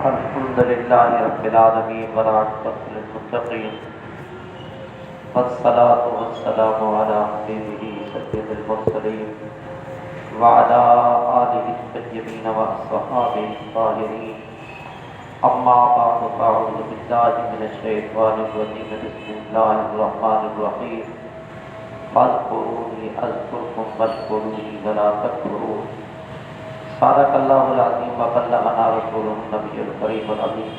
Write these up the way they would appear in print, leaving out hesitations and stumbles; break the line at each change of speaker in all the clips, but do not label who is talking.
الحمد لله رب العالمين والعاقبة للمتقين والصلاة والسلام على حبيبه سيد المرسلين وعلى آله الطيبين وأصحابه الطاهرين أما بعد فأعوذ بالله من الشيطان الرجيم بسم الله الرحمن الرحيم فاذكروني أذكركم واشكروا لي ولا تكفرون صدق اللہ العظیم وبلغنا رسوله النبی الکریم العظیم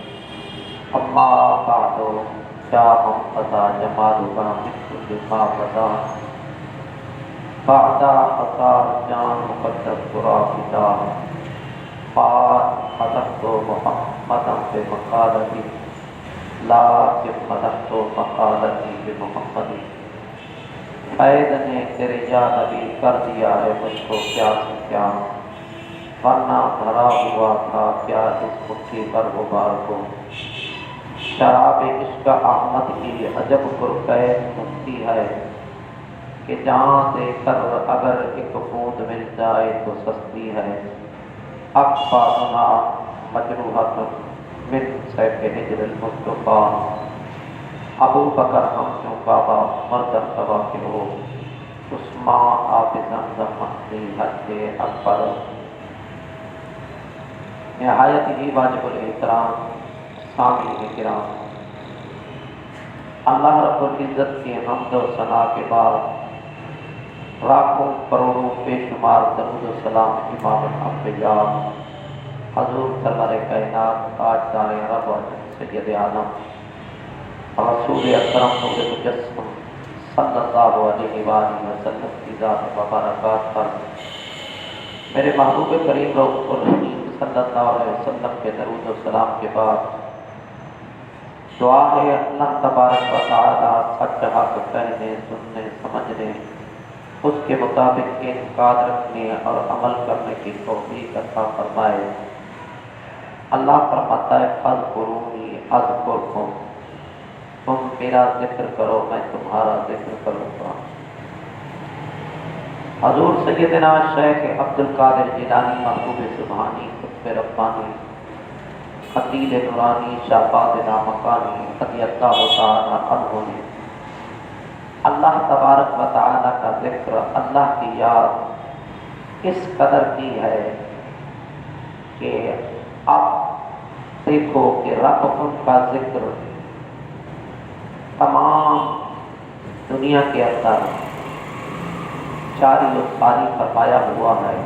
اما بعد کیا ہم فضا جمالک من کل ما فضا بعد اثار جان مقدس قرآن بعد حضرت محمد بمقالتی لیکن حضرت مقالتی بمحمد قید نے تیرے یا نبی کر دیا ہے مجھ کو کیا سے کیا ورنہ بھرا ہوا تھا کیا اس مٹھی پر غبار کو شراب عشق احمد کی عجب پرقید مفتی ہے کہ جہاں دے کر اگر ایک بوند مل جائے تو سستی ہے اقفالنا مجروحۃ من سیف ہجر المصطفیٰ ابو بکر ہم کیوں کعبہ مردر تبا کے ہو عثمان آپ زمزم مہدی حج اکبر نہایت ہی واجب الاحترام سامعین کرام، اللہ رب العزت کی حمد و ثنا کے بعد لاکھوں کروڑوں بے شمار درود و سلام امام الانبیاء حضور سرور کائنات تاجدار عرب و سید عالم رسول اکرم نور مجسم صلی اللہ علیہ وآلہ وسلم کی ذات مبارکات پر میرے محبوب کریم رؤوف الرحیم صلی اللہ علیہ وسلم کے درود و سلام کے بعد دعا ہے اللہ تبارک و تعالی سچ حق کہنے سننے سمجھنے اس کے مطابق اعتقاد رکھنے اور عمل کرنے کی توفیق عطا فرمائے۔ اللہ فرماتا ہے فاذکرونی اذکرکم، تم میرا ذکر کرو میں تمہارا ذکر کروں گا۔ حضور سیدنا شیخ عبد القادر جیلانی محبوب سبحانی قطب ربانی خطیل نورانی شافعہ مکانی رضی اللہ تعالی عنہ نے اللہ تبارک و تعالی کا ذکر، اللہ کی یاد اس قدر کی ہے کہ آپ دیکھو کہ رب ان کا ذکر تمام دنیا کے اندر جاری و ساری فرمایا ہوا ہے۔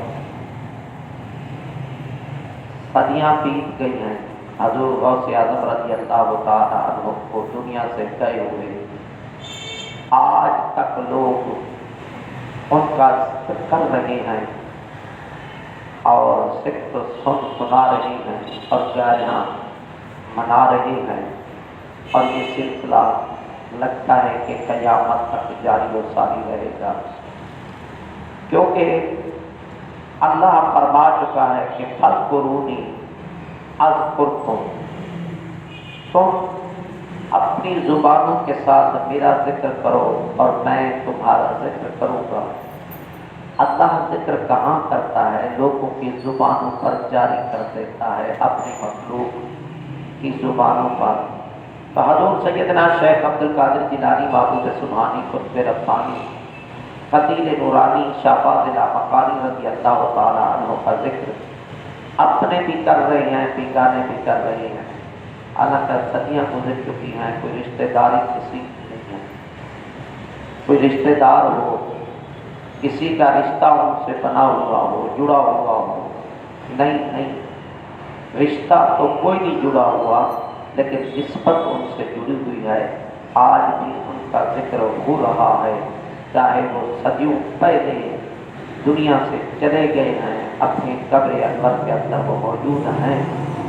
صدیاں بیت گئی ہیں، حضور غوث اعظم رضی اللہ تعالی عنہ کو دنیا سے گئے ہوئے آج تک لوگ ان کا ذکر کر رہے ہیں اور ذکر سنا رہے ہیں اور گانا منا رہے ہیں، اور یہ سلسلہ لگتا ہے کہ قیامت تک جاری و ساری رہے گا، کیونکہ اللہ فرما چکا ہے کہ فاذکرونی اذکرکم، تم اپنی زبانوں کے ساتھ میرا ذکر کرو اور میں تمہارا ذکر کروں گا۔ اللہ ذکر کہاں کرتا ہے؟ لوگوں کی زبانوں پر جاری کر دیتا ہے، اپنی مخلوق کی زبانوں پر۔ تو حضور سیدنا شیخ عبد القادر جیلانی محبوب سبحانی قطب ربانی خطیل نورانی شافعہ مکانی رضی اللہ تعالی عنہ کا ذکر اپنے بھی کر رہے ہیں، بیگانے بھی کر رہے ہیں، حالانکہ صدیاں گزر چکی ہیں، کوئی رشتہ داری کسی کی نہیں ہے، کوئی رشتہ دار ہو کسی کا رشتہ ان سے بنا ہوا ہو، جڑا ہوا ہو، نہیں، رشتہ تو کوئی نہیں جڑا ہوا، لیکن نسبت ان سے جڑی ہوئی ہے۔ آج بھی ان کا ذکر ہو رہا ہے، چاہے وہ صدیوں پہلے دنیا سے چلے گئے ہیں، اپنی قبر انور کے اندر وہ موجود ہیں،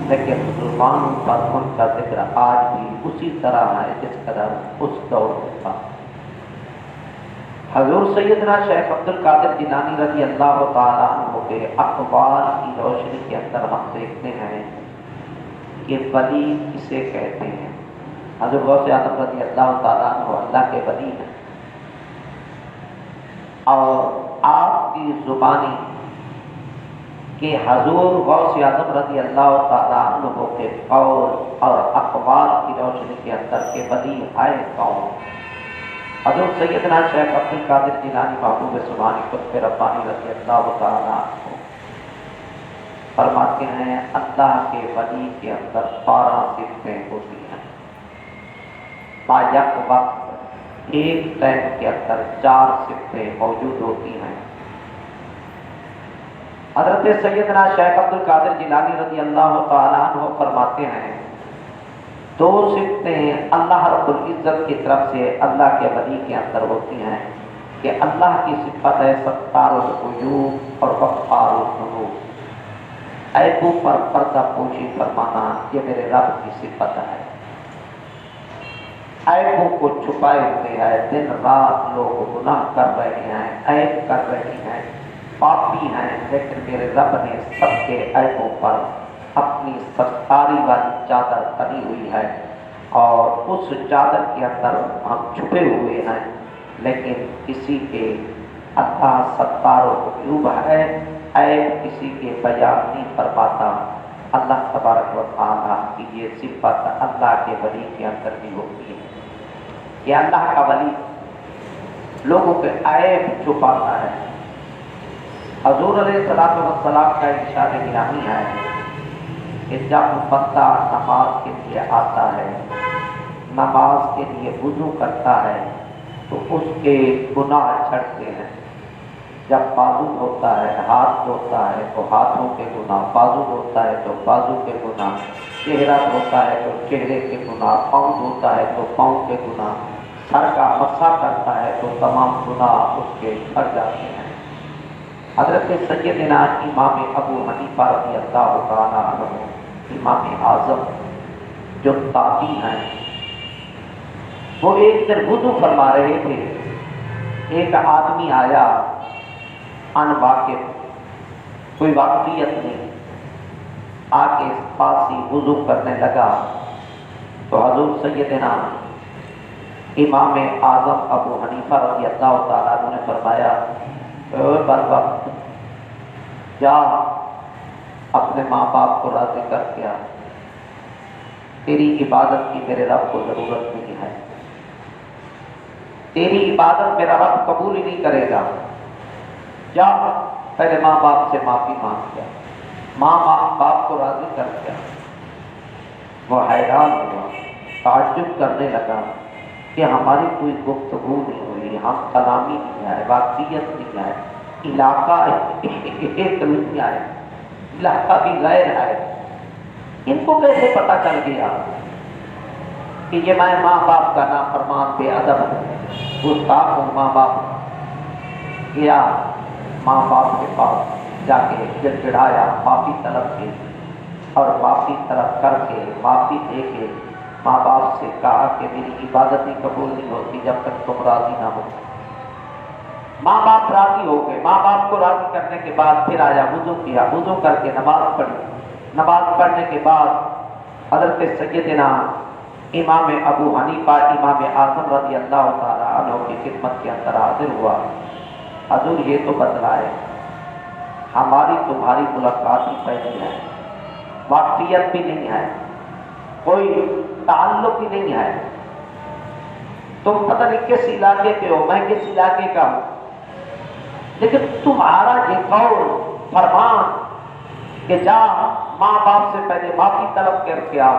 لیکن زبانوں پر ان کا ذکر آج بھی اسی طرح ہے جس قدر اس دور میں تھا۔ حضور سیدنا شیخ عبد القادر جیلانی رضی اللہ تعالیٰ عنہ کے اقوال کی روشنی کے اندر ہم دیکھتے ہیں کہ ولی کسے کہتے ہیں۔ حضور غوث اعظم رضی اللہ تعالیٰ عنہ اللہ کے ولی ہیں، اور آپ کی زبانی کہ حضور غوث اعظم رضی اللہ تعالیٰ عنہ کے قول اور اقوال کی روشنی کے اندر کے ولی آئے کون؟ حضور سیدنا شیخ عبد القادر جیلانی محبوب سبحانی قطب ربانی رضی اللہ تعالیٰ عنہ فرماتے ہیں اللہ کے ولی کے اندر 12 صفتیں ہوتی ہیں، با یک وقت ایک ٹائم کے اندر 4 صفتیں موجود ہوتی ہیں۔ حضرت سیدنا شیخ عبد القادر جیلانی رضی اللہ تعالیٰ عنہ فرماتے ہیں 2 صفتیں اللہ رب العزت کی طرف سے اللہ کے ولی کے اندر ہوتی ہیں کہ اللہ کی صفت ہے ستار العیوب اور غفار الذنوب، عیبوں پر پردہ پوشی فرمانا، یہ میرے رب کی صفت ہے۔ عیبوں کو چھپائے ہوئے ہے، دن رات لوگ گناہ کر رہے ہیں، عیب کر رہے ہیں، پاپی ہیں، لیکن میرے رب نے سب کے عیبوں پر اپنی ستاری والی چادر تنی ہوئی ہے، اور اس چادر کے اندر ہم چھپے ہوئے ہیں، لیکن کسی کے اللہ ستار و عیوب ہے، عیب کسی کے بیان نہیں فرماتا۔ اللہ تبارک و تعالیٰ کی یہ صفت اللہ کے ولی کے اندر بھی ہوتی ہے کہ اللہ کا ولی لوگوں کے عیب چھپاتا ہے۔ حضور علیہ الصلوۃ والسلام کا ارشاد گرامی ہے کہ جب بندہ نماز کے لیے آتا ہے، نماز کے لیے وضو کرتا ہے تو اس کے گناہ چھڑتے ہیں۔ جب بازو دھوتا ہے، ہاتھ دھوتا ہے تو ہاتھوں کے گناہ، بازو دھوتا ہے تو بازو کے گناہ، چہرہ دھوتا ہے تو چہرے کے گناہ، پاؤں دھوتا ہے تو پاؤں کے گناہ، سر کا مسح کرتا ہے تو تمام گناہ اس کے جھڑ جاتے ہیں۔ حضرت سیدنا امام ابو حنیفہ رضی اللہ تعالیٰ عنہ، امام اعظم جو تابعی ہیں، وہ ایک دن وضو فرما رہے تھے، ایک آدمی آیا ان واقف، کوئی واقفیت نہیں، آ کے پاس ہی وضو کرنے لگا تو حضور سیدنا امام اعظم ابو حنیفہ رضی اللہ تعالیٰ عنہ نے فرمایا بد جا اپنے ماں باپ کو راضی کر کے آ، تیری عبادت کی میرے رب کو ضرورت نہیں ہے، تیری عبادت میرا رب قبول ہی نہیں کرے گا، جا پہلے ماں باپ سے معافی مانگ گیا، ماں باپ کو راضی کر کے آ۔ وہ حیران ہوا، تعجب کرنے لگا کہ ہماری کوئی گفتگو نہیں ہوئی، ہم کلامی نہیں آئے، واقعیت نہیں آئے، علاقہ ایک نہیں آئے، علاقہ بھی غیر ہے، ان کو کیسے پتہ چل گیا کہ یہ میں ماں باپ کا نافرمان بے ادب گستاخ ہوں؟ ماں باپ گیا، ماں باپ کے پاس جا کے گڑگڑایا، معافی طلب کی، اور معافی طلب کر کے معافی دے کے ماں باپ سے کہا کہ میری عبادت ہی قبول نہیں ہوتی جب تک تم راضی نہ ہو۔ ماں باپ راضی ہو گئے، ماں باپ کو راضی کرنے کے بعد پھر آیا، وضو کیا، وضو کر کے نماز پڑھی، نماز پڑھنے کے بعد حضرت سیدنا امام ابو حنیفہ امام اعظم رضی اللہ تعالیٰ عنہ کی خدمت کے اندر حاضر ہوا۔ حضور یہ تو بتلائے، ہماری تمہاری ملاقات ہی پہلی ہے، واقفیت بھی نہیں ہے، کوئی تعلق ہی نہیں ہے، تم پتہ نہیں کس علاقے کے ہو، میں کس علاقے کا ہوں، لیکن تمہارا یہ قول فرمان کہ جا ماں باپ سے پہلے معافی طلب کر کے آ،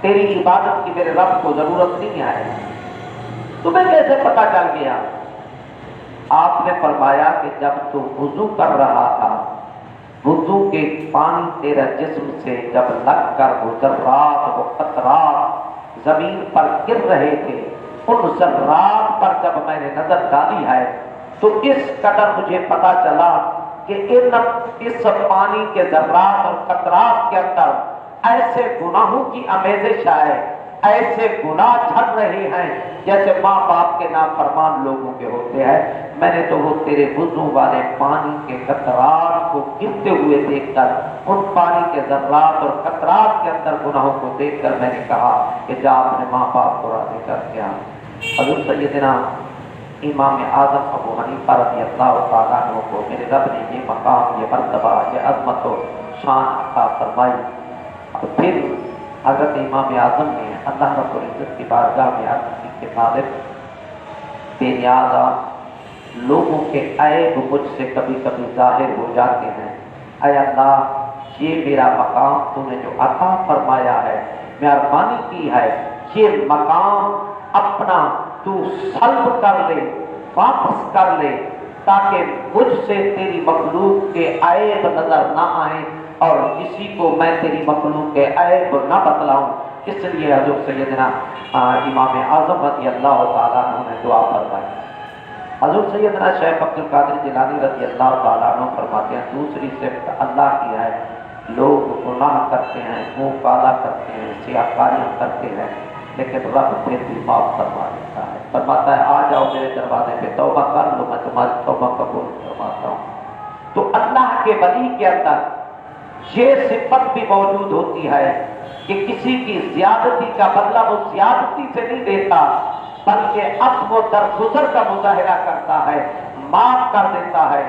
تیری عبادت کی میرے رب کو ضرورت نہیں ہے، تمہیں کیسے پتہ چل گیا؟ آپ نے فرمایا کہ جب تو وضو کر رہا تھا، وضو کے پانی تیرا جسم سے جب لگ کر وہ ذرات و قطرات زمین پر گر رہے تھے، ان ذرات پر جب میں نے نظر ڈالی ہے تو اس قدر مجھے پتا چلا کہ اس پانی کے ذرات اور قطرات کے اندر ایسے گناہوں کی آمیزش ہے، ایسے گناہ جھڑ رہے ہیں جیسے ماں باپ کے نافرمان لوگوں کے ہوتے ہیں۔ میں نے تو وہ تیرے وضو والے پانی کے قطرات کو گرتے ہوئے دیکھ کر، ان پانی کے ذرات اور قطرات کے اندر گناہوں کو دیکھ کر میں نے کہا کہ جا اپنے ماں باپ کو راضی کر کے آ۔ حضور سیدنا امام اعظم ابو حنیفہ رضی اللہ تعالیٰ عنہ کو میرے رب نے یہ مقام، یہ مرتبہ، یہ عظمت و شان عطا فرمائی۔ اور پھر حضرت امام اعظم نے اللہ رب العزت کی بارگاہ میں عرض کی کہ مالک بے نیازا، لوگوں کے عیب مجھ سے کبھی کبھی ظاہر ہو جاتے ہیں، اے اللہ یہ میرا مقام تو نے جو عطا فرمایا ہے، مہربانی کی ہے، یہ مقام اپنا تو سلب کر لے، واپس کر لے، تاکہ مجھ سے تیری مخلوق کے عیب نظر نہ آئیں اور کسی کو میں تیری مخلوق کے عیب نہ بتلاؤں۔ اس لیے حضور سیدنا امام اعظم رضی اللہ تعالیٰ عنہ نے دعا فرمائی۔ حضور سیدنا شیخ عبد القادر جیلانی رضی اللہ تعالیٰ عنہ فرماتے ہیں دوسری صفت اللہ کی ہے، لوگ گناہ کرتے ہیں، منہ کالا کرتے ہیں، سیاہ کاریاں کرتے ہیں، لیکن رب پھر بھی معاف فرما دیتا ہے، فرماتا ہے آ جاؤ میرے دروازے پہ توبہ کر لو، میں تمہاری توبہ قبول فرماتا ہوں۔ تو اللہ کے ولی کے اندر یہ صفت بھی موجود ہوتی ہے کہ کسی کی زیادتی کا بدلہ وہ زیادتی سے نہیں دیتا، بلکہ عفو و درگزر کا مظاہرہ کرتا ہے، معاف کر دیتا ہے۔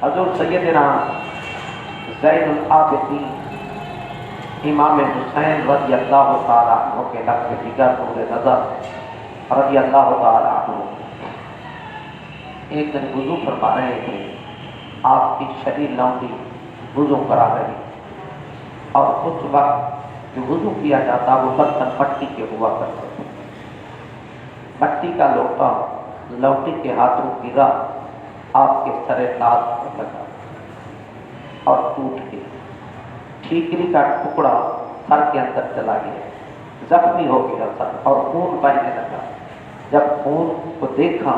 حضور سیدنا زین العابدین امام حسین رضی اللہ تعالیٰ عنہ کے لفظ جگر نور نظر رضی اللہ تعالیٰ عنہ ایک دن وضو فرما رہے تھے، آپ کی شریر لونڈی وضو کرا رہی، اور اس وقت جو وضو کیا جاتا وہ برتن مٹی کے ہوا کرتے تھے، مٹی کا لوٹا لونڈی کے ہاتھوں گرا، آپ کے سر لاز پر لگا اور ٹوٹ گئی، ٹھیکری کا ٹکڑا سر کے اندر چلا گیا، زخمی ہو گیا سر اور خون بہنے لگا۔ جب خون کو دیکھا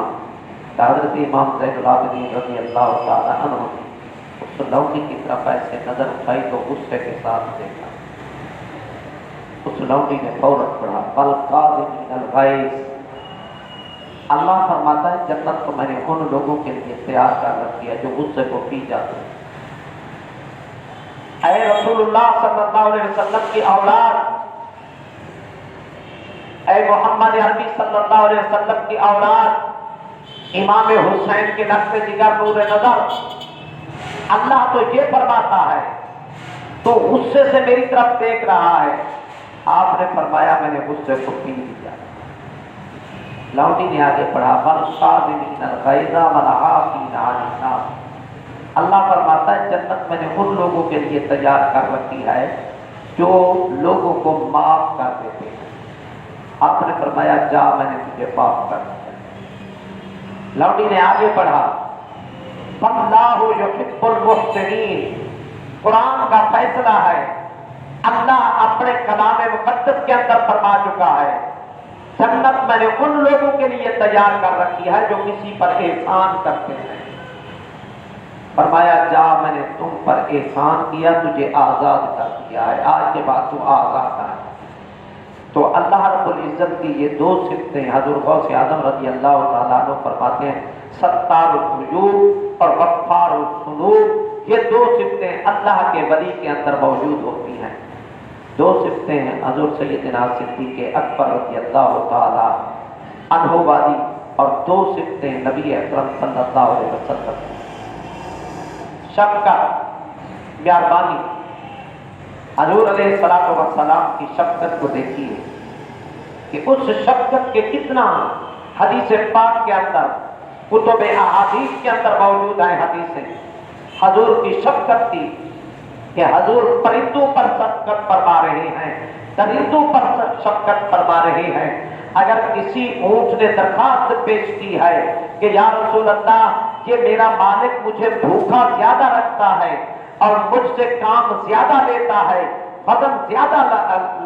تو حضرت امام زین العابدین رضی اللہ تعالیٰ عنہ نے اس لونڈی کی طرف ایسے نظر اٹھائی تو غصے کے ساتھ دیکھا، اس لونڈی نے فوراً پڑھا والقاظمین الغیظ۔ اللہ فرماتا ہے جنت کو میں نے ان لوگوں کے لیے تیار کر رکھی ہے جو غصے کو پی جاتے ہیں۔ اے رسول اللہ صلی اللہ علیہ وسلم کی اولاد، اے محمد عربی صلی اللہ علیہ وسلم کی اولاد، امام حسین کے نقش جگر نور نظر، اللہ تو یہ فرماتا ہے تو غصے سے میری طرف دیکھ رہا ہے، آپ نے فرمایا میں نے غصے کو پی لیا۔ لونڈی نے آگے پڑھا والقاظمین الغیظ والعافین عن الناس۔ اللہ فرماتا ہے جنت میں نے ان لوگوں کے لیے تیار کر رکھی ہے جو لوگوں کو معاف کر دیتے ہیں۔ آپ نے فرمایا جا میں نے تجھے معاف کر دیا۔ لونڈی نے آگے پڑھا فاللہ یحب المحسنین، قرآن کا فیصلہ ہے، اللہ اپنے کلام مقدس کے اندر فرما چکا ہے جنت میں نے ان لوگوں کے لیے تیار کر رکھی ہے جو کسی پر احسان کرتے ہیں۔ فرمایا جا میں نے تم پر احسان کیا، تجھے آزاد کر دیا ہے، آج کے بعد تو آزاد ہے۔ تو اللہ رب العزت کی یہ دو صفتیں حضور غوث اعظم رضی اللہ تعالیٰ عنہ فرماتے ہیں ستار العیوب اور غفار الذنوب، یہ دو صفتیں اللہ کے ولی کے اندر موجود ہوتی ہیں۔ دو صفتیں ہیں حضور سیدنا صدیق اکبر رضی اللہ تعالیٰ عنہ والی، اور دو صفتیں نبی اکرم صلی اللہ علیہ وسلم۔ شفقت، مہربانی، حضور علیہ السلام کی شفقت کو دیکھیے کہ اس شفقت کے کتنا حدیث پاک کے اندر، کتب احادیث کے اندر موجود ہیں حدیثیں حضور کی شفقت کی کہ حضور پرندوں پر شفقت فرما رہے ہیں، درندوں پر شفقت فرما رہے ہیں۔ اگر کسی اونٹ نے درخواست پیش کی ہے کہ یا رسول اللہ یہ میرا مالک مجھے بھوکا زیادہ رکھتا ہے اور مجھ سے کام زیادہ لیتا ہے، وزن زیادہ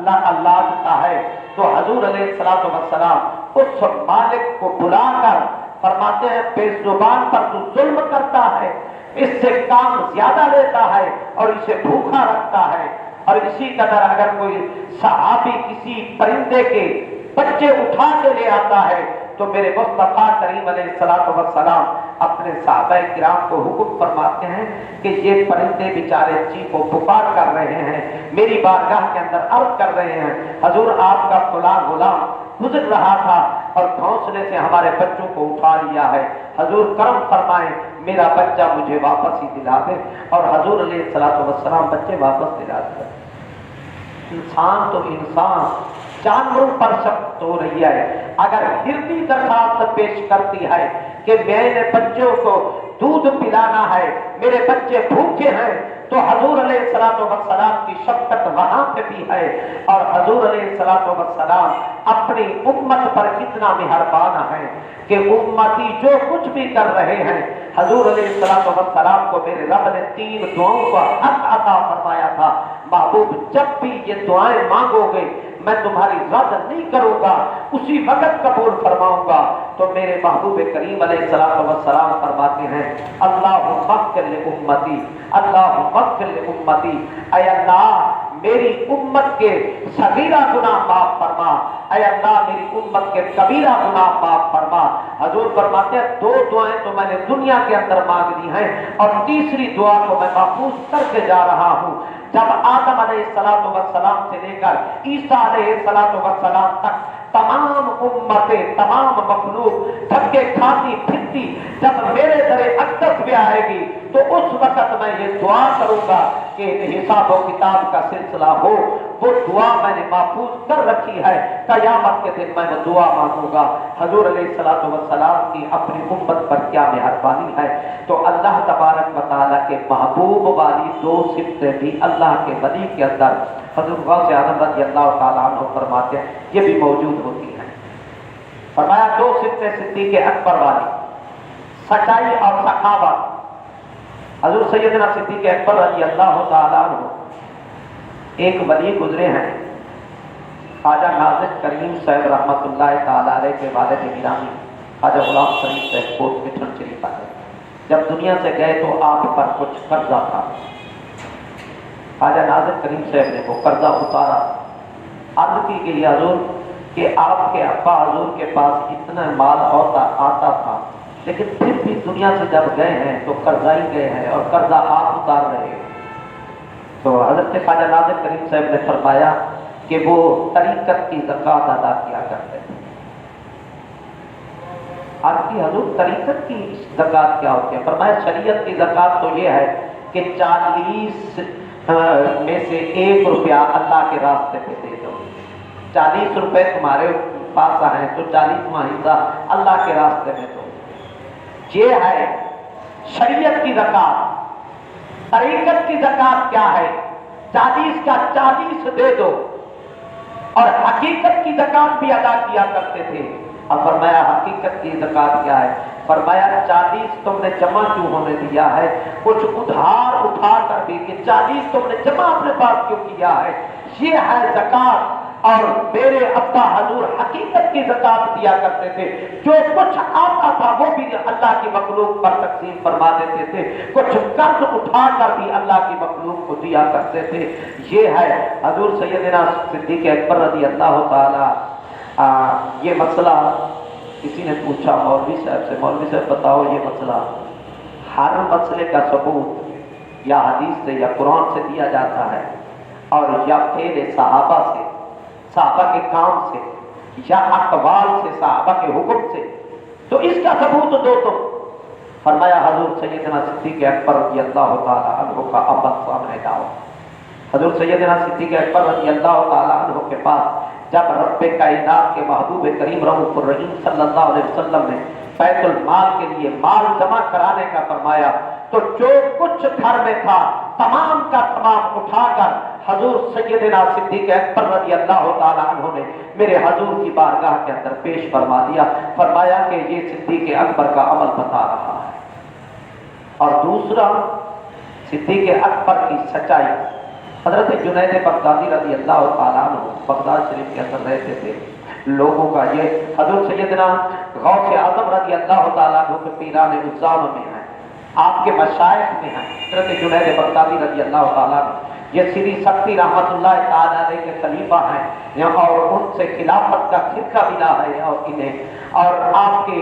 لاتا ہے، تو حضور علیہ السلام اس مالک کو بلا کر فرماتے ہیں بے زبان پر تو ظلم کرتا ہے، اس سے کام زیادہ لیتا ہے اور اسے بھوکا رکھتا ہے۔ اور اسی قدر اگر کوئی صحابی کسی پرندے کے بچے اٹھا کے لے آتا ہے تو میرے مصطفیٰ کریم علیہ السلام اپنے صحابہ کرام کو حکم فرماتے ہیں کہ یہ پرندے بیچارے چیخ و پکار کر رہے ہیں، میری بارگاہ کے اندر عرض کر رہے ہیں حضور آپ کا فلاں غلام گزر رہا تھا اور گھونسلے سے ہمارے بچوں کو اٹھا لیا ہے، حضور کرم فرمائیں میرا بچہ مجھے واپس ہی دلا دے۔ اور حضور علیہ الصلوۃ والسلام بچے واپس دلا دے۔ انسان تو انسان، جانوروں پر شفقت ہو رہی ہے۔ اگر ہرنی درخواست پیش کرتی ہے کہ میں نے بچوں کو دودھ پلانا ہے، میرے بچے بھوکے ہیں، تو حضور علیہ الصلوۃ والسلام کی شفقت وہاں پہ بھی ہے۔ اور حضور علیہ الصلوۃ والسلام اپنی امت پر کتنا مہربان ہے کہ امتی جو کچھ بھی کر رہے ہیں، حضور علیہ الصلوۃ والسلام کو میرے رب نے 3 دعاؤں کا حق عطا فرمایا تھا، محبوب جب بھی یہ دعائیں مانگو گے میں تمہاری رد نہیں کروں گا، اسی وقت قبول فرماؤں گا۔ تو میرے محبوب کریم علیہ الصلوۃ والسلام فرماتے ہیں اللہم اغفر لامتی، اللہم اغفر لامتی، اے اللہ میری امت کے صغیرہ گناہ معاف فرما، اے اللہ میری امت کے کبیرہ گناہ معاف فرما۔ حضور فرماتے ہیں 2 دعائیں تو میں نے دنیا کے اندر مانگ لی ہیں اور تیسری دعا کو میں محفوظ کر کے جا رہا ہوں۔ جب آدم علیہ السلام سے لے کر عیسیٰ علیہ السلام تک تمام امتیں، تمام مخلوق دھکے کھاتی پھرتی جب میرے در اقدس میں آئے گی تو اس وقت میں یہ دعا کروں گا کہ حساب و کتاب کا سلسلہ ہو۔ وہ دعا میں نے محفوظ کر رکھی ہے، قیامت کے دن میں وہ دعا مانگوں گا۔ حضور علیہ السلام کی اپنی امت پر کیا مہربانی ہے۔ تو اللہ تبارک و تعالیٰ کے محبوب والی 2 صفتیں بھی اللہ کے ولی کے اندر حضرت غوث اعظم رضی اللہ تعالیٰ عنہ فرماتے ہیں یہ بھی موجود ہوتی ہیں۔ فرمایا 2 صفتیں صدیق اکبر والی، سچائی اور سخاوت۔ حضور سیدنا صدیق اکبر رضی اللہ تعالیٰ عنہ ایک ولی گزرے ہیں، خواجہ ناظر کریم صاحب رحمۃ اللہ تعالیٰ علیہ کے والد گرامی خواجہ غلام شریف صاحب کوٹ مٹھن شریف آئے۔ جب دنیا سے گئے تو آپ پر کچھ قرضہ تھا، خواجہ ناظر کریم صاحب نے وہ قرضہ اتارا۔ عرض کی گئی حضور کہ آپ کے ابا حضور کے پاس اتنا مال آتا تھا لیکن پھر بھی دنیا سے جب گئے ہیں تو قرضہ ہی گئے ہیں اور قرضہ آپ اتار رہے ہیں۔ تو حضرت خواجہ ناظر کریم صاحب نے فرمایا کہ وہ طریقت کی زکوٰۃ ادا کیا کرتے تھے۔ آپ کی حضور طریقت کی زکوٰۃ کیا ہوتی ہے؟ فرمایا شریعت کی زکوٰۃ تو یہ ہے کہ 40 میں سے 1 روپیہ اللہ کے راستے پہ دے دو۔ 40 روپے تمہارے پاس آئے تو 40واں حصہ اللہ کے راستے میں دو۔ یہ ہے شریعت کی زکوٰۃ۔ طریقت کی زکوٰۃ کیا ہے؟ 40 کا 40 دے دو۔ اور حقیقت کی زکوٰۃ بھی ادا کیا کرتے تھے۔ اب فرمایا حقیقت کی زکوٰۃ کیا ہے؟ فرمایا 40 تم نے جمع کیوں ہونے دیا ہے؟ کچھ ادھار اٹھا کر بھی کہ 40 تم نے جمع اپنے پاس کیوں کیا ہے؟ یہ ہے زکوٰۃ۔ اور میرے ابا حضور حقیقت کی زکوٰۃ دیا کرتے تھے، جو کچھ آتا تھا وہ بھی اللہ کی مخلوق پر تقسیم فرما دیتے تھے، کچھ قرض اٹھا کر بھی اللہ کی مخلوق کو دیا کرتے تھے۔ یہ ہے حضور سیدنا صدیق اکبر رضی اللہ تعالی۔ یہ مسئلہ کسی نے پوچھا مولوی صاحب سے، مولوی صاحب بتاؤ یہ مسئلہ، ہر مسئلے کا ثبوت یا حدیث سے یا قرآن سے دیا جاتا ہے اور یا پھر صحابہ سے، صحابہ کے کام سے یا اقوال سے، صحابہ کے حکم سے، تو اس کا ثبوت دو تم۔ فرمایا حضور سیدنا صدیق اکبر رضی اللہ تعالیٰ عنہ کا عمل سامنے لاؤ۔ حضور سیدنا صدیق اکبر رضی اللہ تعالیٰ عنہ کے پاس جب رب کائنات کے محبوب کریم رؤوف الرحیم صلی اللہ علیہ وسلم نے بیت المال کے لیے مال جمع کرانے کا فرمایا تو جو کچھ گھر میں تھا تمام کا تمام اٹھا کر حضور سیدنا صدیق اکبر رضی اللہ تعالیٰ عنہ نے میرے حضور کی بارگاہ کے اندر پیش فرما دیا۔ فرمایا کہ یہ صدیق اکبر کا عمل بتا رہا ہے۔ اور دوسرا صدیق اکبر کی سچائی، حضرت جنید بغدادی رضی اللہ تعالیٰ عنہ بغداد شریف کے اندر رہتے تھے، لوگوں کا یہ حضرت سیدنا غوث اعظم رضی اللہ تعالیٰ عنہ کے پیران عظام میں ہیں، آپ کے مشائخ میں ہیں حضرت جنید بغدادی رضی اللہ تعالیٰ عنہ، یہ سری سختی رحمت اللہ تعالیٰ علیہ کے خلیفہ ہیں اور ان سے خلافت کا خطہ ملا ہے اور انہیں، اور آپ کے